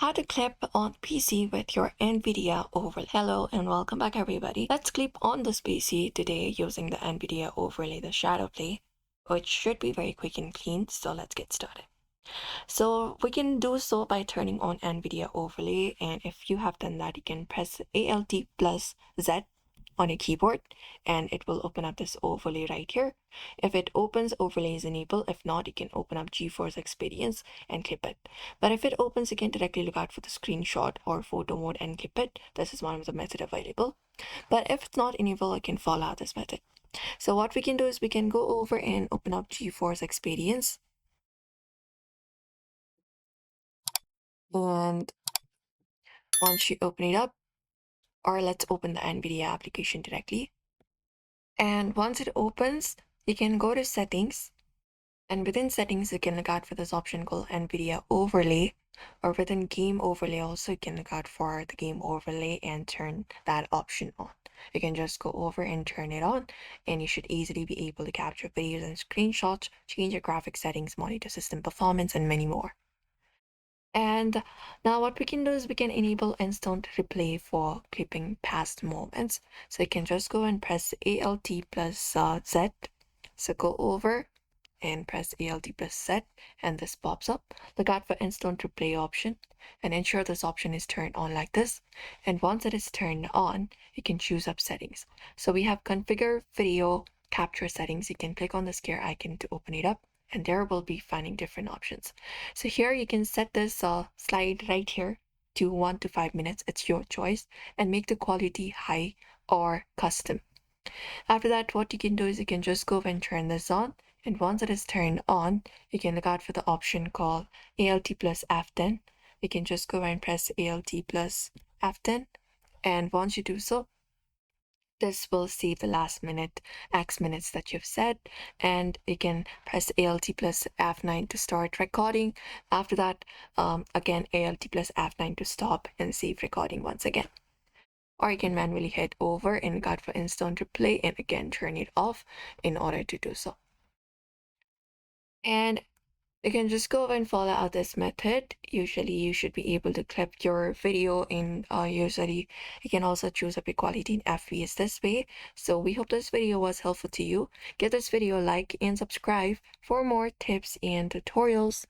How to clip on PC with your NVIDIA Overlay. Hello and welcome back everybody. Let's clip on this PC today using the NVIDIA Overlay, the ShadowPlay, which should be very quick and clean. So let's get started. So we can do so by turning on NVIDIA Overlay, and if you have done that, you can press Alt plus Z on your keyboard and it will open up this overlay right here. If it opens, overlay is enabled. If not, you can open up GeForce Experience and clip it. But if it opens, you can directly look out for the screenshot or photo mode and clip it. This is one of the methods available. But if it's not enabled, you can follow out this method. So what we can do is we can go over and open up GeForce Experience. And once you open it up, or let's open the NVIDIA application directly. And once it opens, you can go to settings, and within settings, you can look out for this option called NVIDIA Overlay, or within game overlay also, you can look out for the game overlay and turn that option on. You can just go over and turn it on, and you should easily be able to capture videos and screenshots, change your graphic settings, monitor system performance, and many more. And now what we can do is we can enable instant replay for clipping past moments. So you can just go and press Alt plus Z. So go over and press Alt plus Z and this pops up. Look out for instant replay option and ensure this option is turned on like this. And once it is turned on, you can choose up settings. So we have configure video capture settings. You can click on the gear icon to open it up, and there will be finding different options. So here you can set this slide right here to 1 to 5 minutes. It's your choice, and make the quality high or custom. After that, what you can do is you can just go and turn this on, and once it is turned on, you can look out for the option called Alt plus F10. You can just go and press Alt plus F10, and once you do so, this will see the last minute X minutes that you've set, and you can press Alt plus F9 to start recording. After that, again Alt plus F9 to stop and save recording once again. Or you can manually head over and look out for instant replay and again turn it off in order to do so. And you can just go and follow out this method. Usually you should be able to clip your video in usually you can also choose up your quality in FPS this way. So we hope this video was helpful to you. Give this video a like and subscribe for more tips and tutorials.